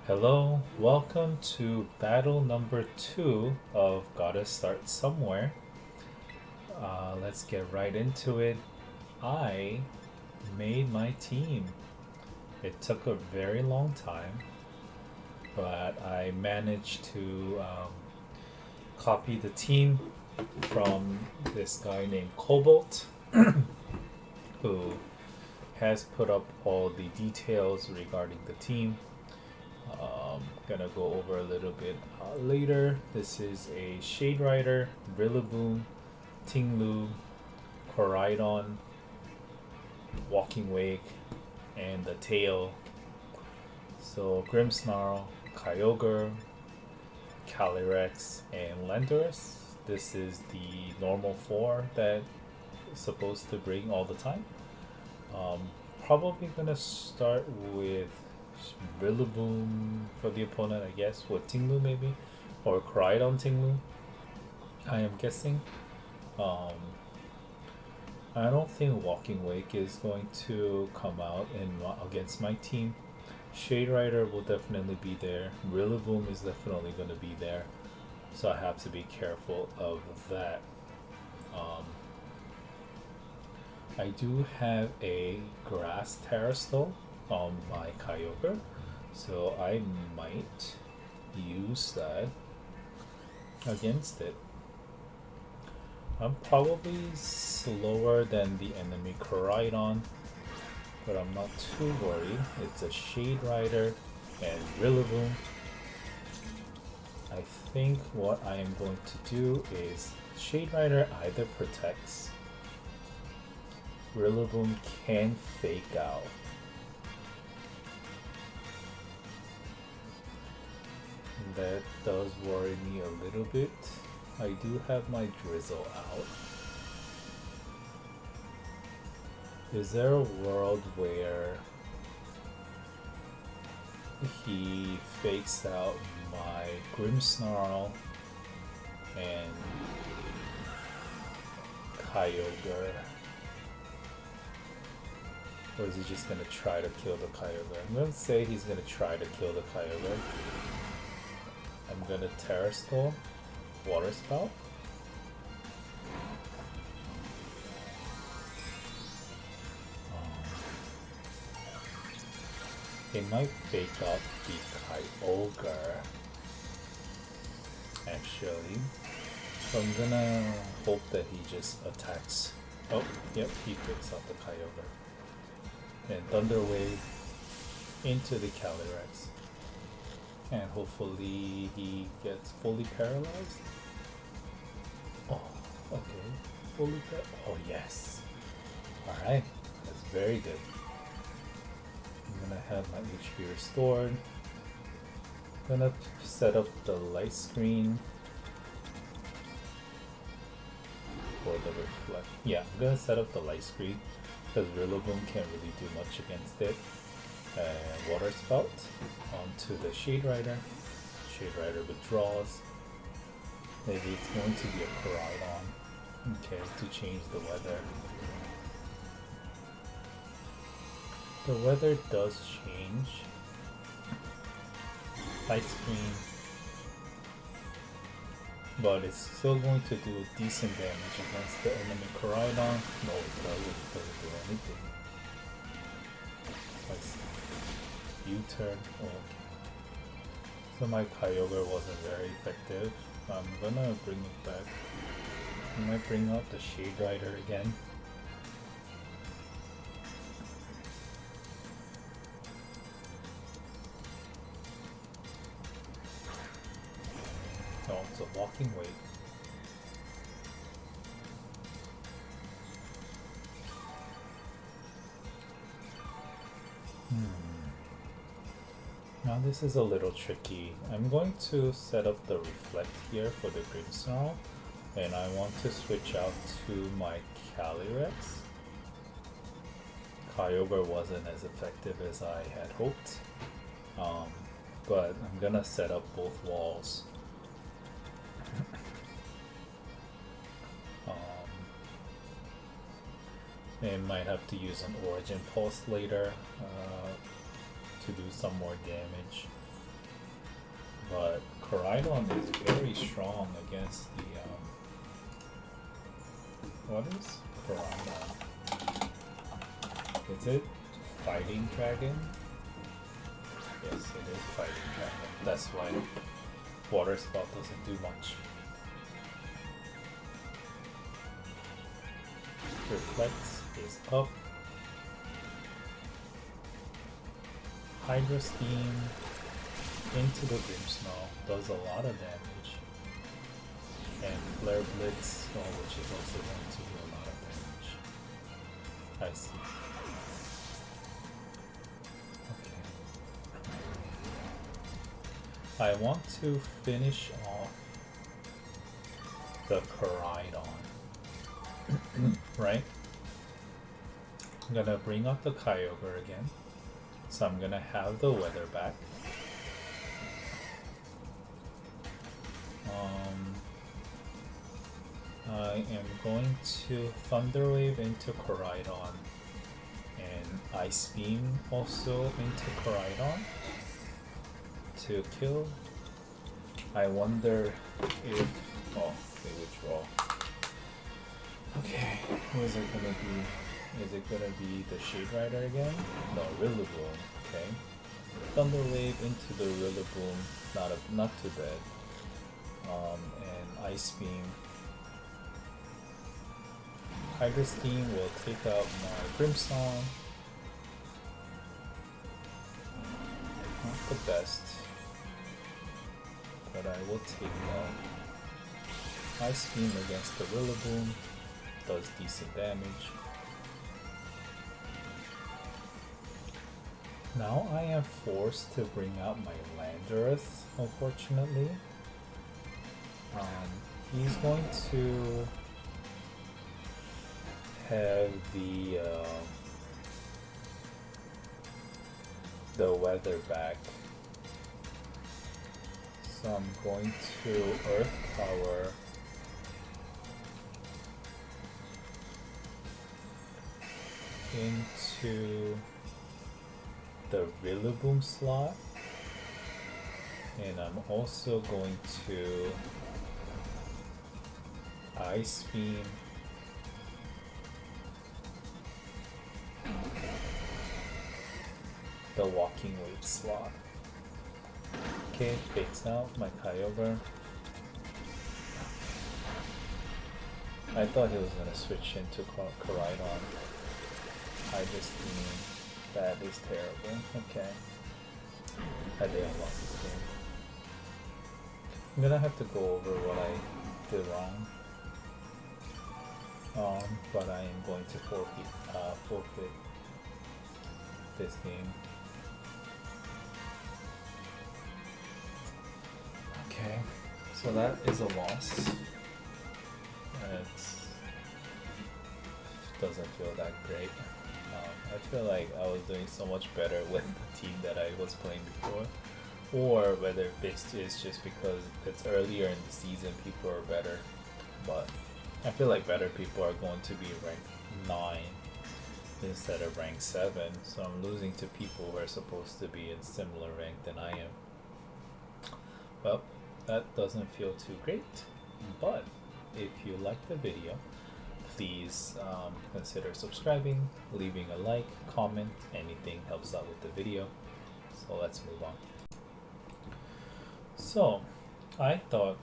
Hello, welcome to battle number 2 of Gotta Start Somewhere. Let's get right into it. I made my team. It took a very long time, but I managed to copy the team from this guy named Cobalt, who has put up all the details regarding the team. Gonna go over a little bit later. This is a Shade Rider, Rillaboom, Tinglu, Koraidon, Walking Wake, and the tail. So Grimmsnarl, Kyogre, Calyrex, and Landorus. This is the normal 4 that is supposed to bring all the time. Um, Probably gonna start with Rillaboom for the opponent, I guess, with Tinglu maybe, or Koraidon Tinglu. I am guessing. Um, I don't think Walking Wake is going to come out against my team. Shade Rider will definitely be there. Rillaboom is definitely going to be there, so I have to be careful of that. Um, I do have a Grass Terrastal on my Kyogre, so I might use that against it. I'm probably slower than the enemy Koraidon, but I'm not too worried. It's a Shade Rider and Rillaboom. I think what I am going to do is Shade Rider either protects, Rillaboom can fake out. That does worry me a little bit. I do have my Drizzle out. Is there a world where he fakes out my Grimmsnarl and Kyogre? Or is he just gonna try to kill the Kyogre? I'm gonna say he's gonna try to kill the Kyogre. I'm gonna Terra Storm, Water Spout. He might fake out the Kyogre, actually. So I'm gonna hope that he just attacks. Oh, yep, he fakes out the Kyogre. And Thunder Wave into the Calyrex. And hopefully he gets fully paralyzed. Oh, okay. Fully paralyzed. Oh, yes. Alright, that's very good. I'm gonna have my HP restored. Gonna set up the light screen for the reflect. Yeah, I'm gonna set up the light screen because Rillaboom can't really do much against it. Water Spout onto the Shade Rider. Shade Rider withdraws. Maybe it's going to be a Koraidon. Okay, to change the weather. The weather does change. Light screen. But it's still going to do decent damage against the enemy Koraidon. No, it doesn't do anything. Let's see. U-turn. Oh, okay. So my Kyogre wasn't very effective. I'm gonna bring it back. I might bring out the Shade Rider again. Oh, it's a Walking Wake. Now this is a little tricky. I'm going to set up the reflect here for the Grimmsnarl, and I want to switch out to my Calyrex. Kyogre wasn't as effective as I had hoped, but I'm gonna set up both walls. And might have to use an Origin Pulse later to do some more damage. but Koraidon is very strong against the what is Koraidon? Is it Fighting Dragon? Yes, it is Fighting Dragon. That's why Water Spout doesn't do much. Reflex is up. Hydro Steam into the Grimmsnarl does a lot of damage. And Flare Blitz, which is also going to do a lot of damage. I see. Okay. I want to finish off the Koraidon. Right? I'm gonna bring up the Kyogre again. So I'm gonna have the weather back. I am going to Thunder Wave into Koraidon and Ice Beam also into Koraidon to kill. I wonder if they withdraw. Okay, who is it gonna be? Is it gonna be the Shade Rider again? No, Rillaboom. Okay, Thunder Wave into the Rillaboom. Not too bad. And Ice Beam. Hydro Steam will take out my Grimmsnarl. Not the best, but I will take out. Ice Beam against the Rillaboom does decent damage. Now I am forced to bring out my Landorus, unfortunately. He's going to have the weather back. So I'm going to Earth Power into the Rillaboom slot, and I'm also going to Ice Beam the Walking Weight slot. Okay, fakes out my Kyogre. I thought he was gonna switch into Koraidon. I just mean that is terrible. Okay, I did lost this game. I'm gonna have to go over what I did wrong. But I am going to forfeit this game. Okay, so that is a loss. It doesn't feel that great. I feel like I was doing so much better with the team that I was playing before, or whether it's just because it's earlier in the season, people are better. But I feel like better people are going to be ranked 9 instead of ranked 7, so I'm losing to people who are supposed to be in similar rank than I am. Well, that doesn't feel too great, but if you like the video, please consider subscribing, leaving a like, comment, anything helps out with the video. So let's move on. So I thought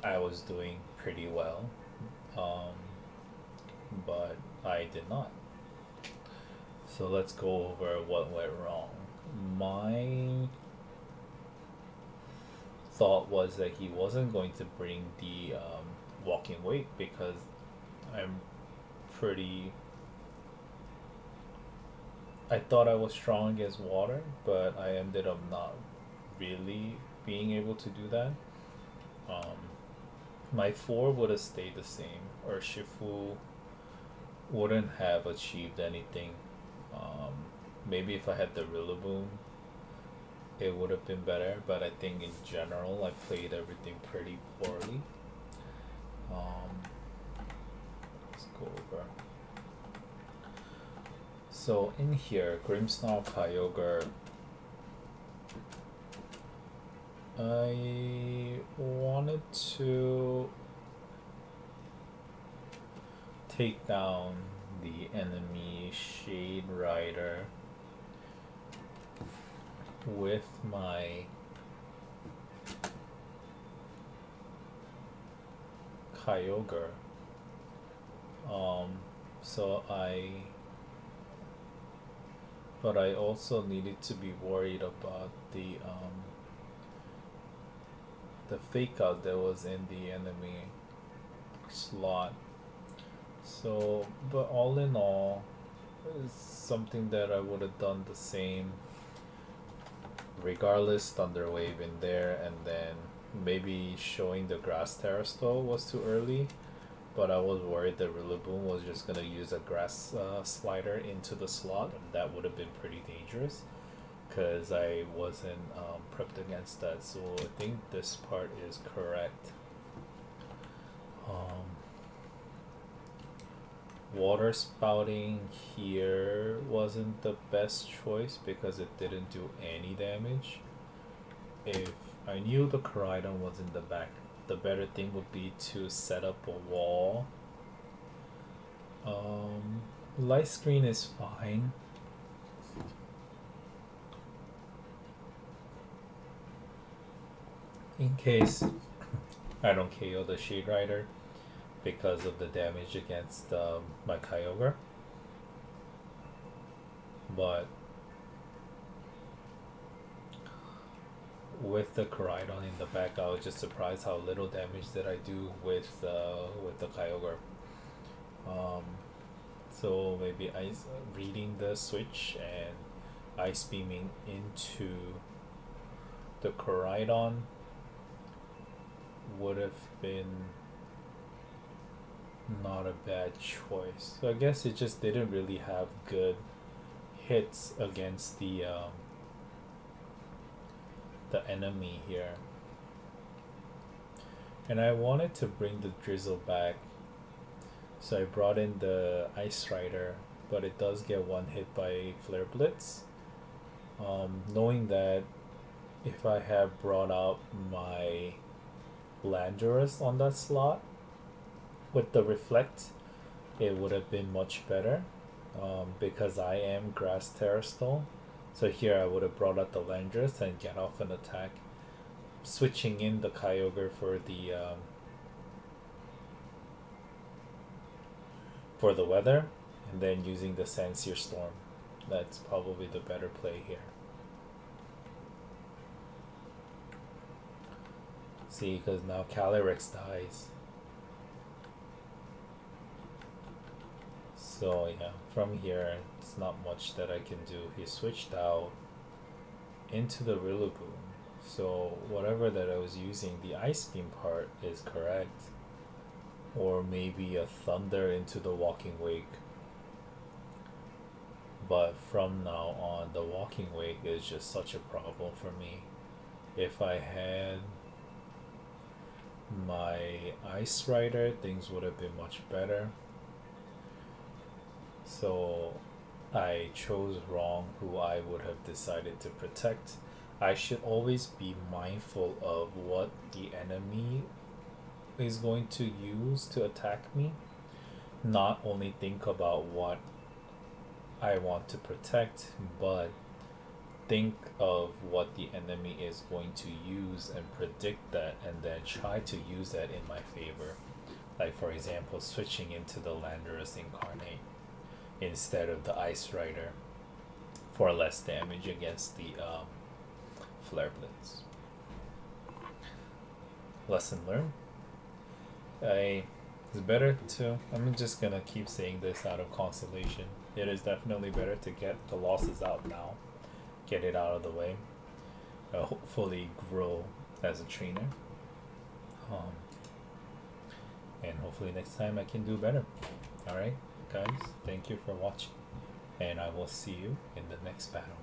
I was doing pretty well, but I did not. So let's go over what went wrong. My thought was that he wasn't going to bring the walking weight because I thought I was strong against water, but I ended up not really being able to do that. My 4 would have stayed the same, or Shifu wouldn't have achieved anything. Maybe if I had the Rillaboom, it would have been better, but I think in general I played everything pretty poorly. Let's go over. So in here, Grimmsnarl, Kyogre, I wanted to take down the enemy Shade Rider with my Kyogre. So but I also needed to be worried about the fake out that was in the enemy slot. So, but all in all, it's something that I would have done the same regardless. Thunder Wave in there, and then maybe showing the Grass Terrastal was too early, but I was worried that Rillaboom was just gonna use a grass slider into the slot, and that would have been pretty dangerous because I wasn't prepped against that. So I think this part is correct. Water spouting here wasn't the best choice because it didn't do any damage. If I knew the Koraidon was in the back, the better thing would be to set up a wall. Light screen is fine. In case I don't KO the Shade Rider because of the damage against my Kyogre. But with the Koraidon in the back, I was just surprised how little damage that I do with the Kyogre. So maybe ice reading the switch and ice beaming into the Koraidon would have been not a bad choice. So I guess it just didn't really have good hits against the enemy here. And I wanted to bring the Drizzle back, so I brought in the Ice Rider, but it does get one hit by Flare Blitz. Knowing that if I had brought out my Landorus on that slot with the Reflect, it would have been much better, because I am Grass Terrastal. So here I would have brought out the Landorus and get off an attack, switching in the Kyogre for the weather, and then using the Sandsear Storm. That's probably the better play here. See, because now Calyrex dies. So yeah, from here, it's not much that I can do. He switched out into the Rillaboom. So whatever that I was using, the Ice Beam part is correct. Or maybe a Thunder into the Walking Wake. But from now on, the Walking Wake is just such a problem for me. If I had my Ice Rider, things would have been much better. So I chose wrong who I would have decided to protect. I should always be mindful of what the enemy is going to use to attack me, not only think about what I want to protect, but think of what the enemy is going to use and predict that, and then try to use that in my favor. Like for example, switching into the Landorus Incarnate instead of the Ice Rider for less damage against the Flare Blitz. Lesson learned. It's better to, I'm just gonna keep saying this out of consolation, it is definitely better to get the losses out now, get it out of the way, hopefully grow as a trainer, and hopefully next time I can do better. Alright guys, thank you for watching, and I will see you in the next battle.